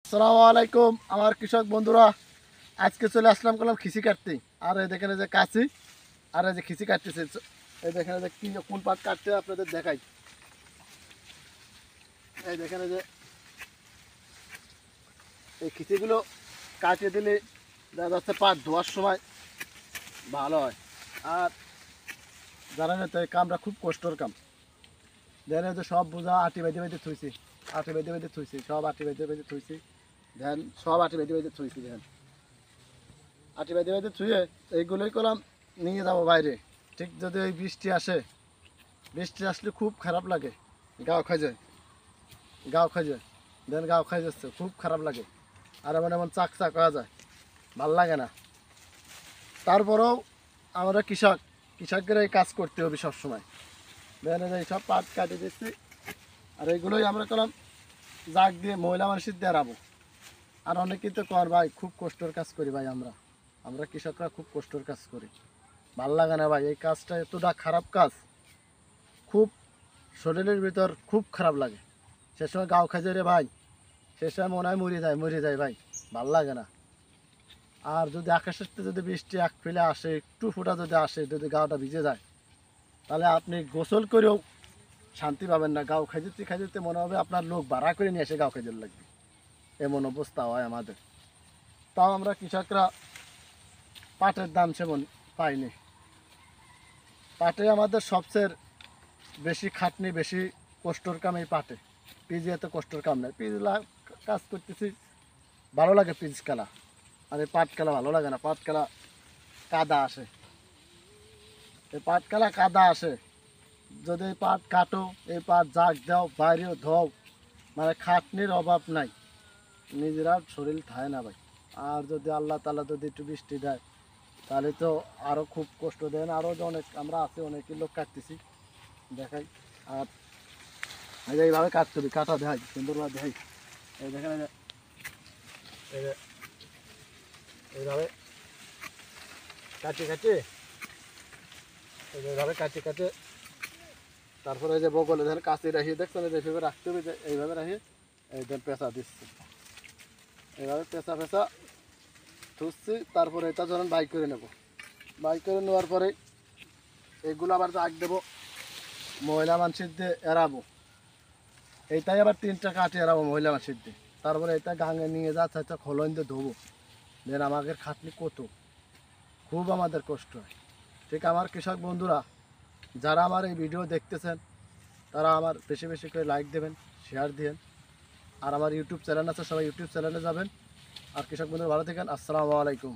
আসসালামু আলাইকুম আমার কৃষক বন্ধুরা, আজকে চলে আসলাম করলাম খিচি কাটতে। আর এই দেখেন যে কাছি, আর এই যে খিচি কাটতেছে। এই দেখেন যে কি কোন পাট কাটতে আপনাদের দেখাই। এই দেখেন যে এই খিচিগুলো কাটিয়ে দিলে দেখা যাচ্ছে পাট ধোয়ার সময় ভালো হয়। আর জানেন তো এই কামটা খুব কষ্টর কাম। দেখেন যে সব বোঝা আটি বেঁধে বেঁধে থুইছি, আটি বেঁধে বেঁধে থুইছি, সব আটি বেঁধে বেঁধে থুইছি। দেখেন সব আটি বেঁধে বেঁধে থুইছি। দেখেন আটি বেঁধে বেঁধে থুয়ে এইগুলোই করলাম নিয়ে যাবো বাইরে। ঠিক যদি ওই বৃষ্টি আসে, বৃষ্টি আসলে খুব খারাপ লাগে, গাও খাই যায়, গাও খাই যায়। দেন গাও খাই যাচ্ছে, খুব খারাপ লাগে। আর এমন এমন চাক চাক হয়ে যায়, ভাল লাগে না। তারপরেও আমরা কৃষকদের এই কাজ করতে হবে সবসময়। দেখেন এই সব পাট কাটিয়ে দিচ্ছি। আর এইগুলোই আমরা করলাম জাগ দিয়ে মহিলা মানুষের দিয়ে রাবো। আর অনেকেই তো কর ভাই খুব কষ্টর কাজ করি ভাই, আমরা কৃষকরা খুব কষ্টর কাজ করি। ভাল লাগে না ভাই, এই কাজটা এতটা খারাপ কাজ, খুব শরীরের ভিতর খুব খারাপ লাগে। সে সময় গাও খাই যায় রে ভাই, সে সময় মনে হয় মরে যায় ভাই, ভাল লাগে না। আর যদি আকাশের থেকে যদি বৃষ্টি এক ফেলে আসে, একটু ফোঁটা যদি আসে, যদি গাওটা ভিজে যায়, তাহলে আপনি গোসল করেও শান্তি পাবেন না। গাও খাইতে মনে হবে আপনার লোক ভাড়া করে নিয়ে এসে গাও খাইতে লাগবে, এমন অবস্থা হয় আমাদের। তাও আমরা কৃষকরা পাটের দাম সেমন পাইনি। পাটে আমাদের সবচেয়ে বেশি খাটনি, বেশি কষ্টর কাম এই পাটে। পিজি এত কষ্টর কাম নেই, কাজ করতেছি, ভালো লাগে পিজ খেলা। আর এই পাট খেলা ভালো লাগে না, পাট খেলা কাদা আসে, এই পাট খেলা কাদা আসে। যদি এই পাট কাটো, এই পাট জাগ দাও, বাইরেও ধোও, মানে খাটনির অভাব নাই, নিজেরা শরীর থায় না ভাই। আর যদি আল্লাহ তাআলা যদি একটু বৃষ্টি দেয়, তাহলে তো আরও খুব কষ্ট দেন। আরও যে অনেক আমরা আছি, অনেকই লোক কাটতেছি দেখাই। আর এইভাবে কাটতে হবে, কাটা দেখাই সুন্দরভাবে দেখাই। এই দেখেন এই যে এইভাবে এইভাবে কাটে তারপরে এই যে বগলে ধরেন কাছে রাখিয়ে দেখছেন, এইভাবে রাখতে হবে, যে এইভাবে রাখিয়ে এই ধরেন পেঁচা দিচ্ছি, এইভাবে পেঁচা থুসছি। তারপরে এটা ধরেন বাইক করে নেব, বাইক করে নেওয়ার পরে এইগুলো আবার জাগ দেবো, মহিলা মানুষের দিয়ে এড়াবো। এইটাই আবার 3টা কাঠি এড়াবো মহিলা মানুষের দিয়ে। তারপরে এটা গাঙে নিয়ে যাচ্ছে, এটা খোলন দিয়ে ধোবো। দেন আমাদের খাটনি কত, খুব আমাদের কষ্ট হয়। ঠিক আমার কৃষক বন্ধুরা যারা আমার এই ভিডিও দেখতেছেন, তারা আমার বেশি বেশি করে লাইক দেবেন, শেয়ার দিবেন। আর আমার ইউটিউব চ্যানেল আছে, সবাই ইউটিউব চ্যানেলে যাবেন। আর কৃষক বন্ধুরা ভালো থাকেন, আসসালামু আলাইকুম।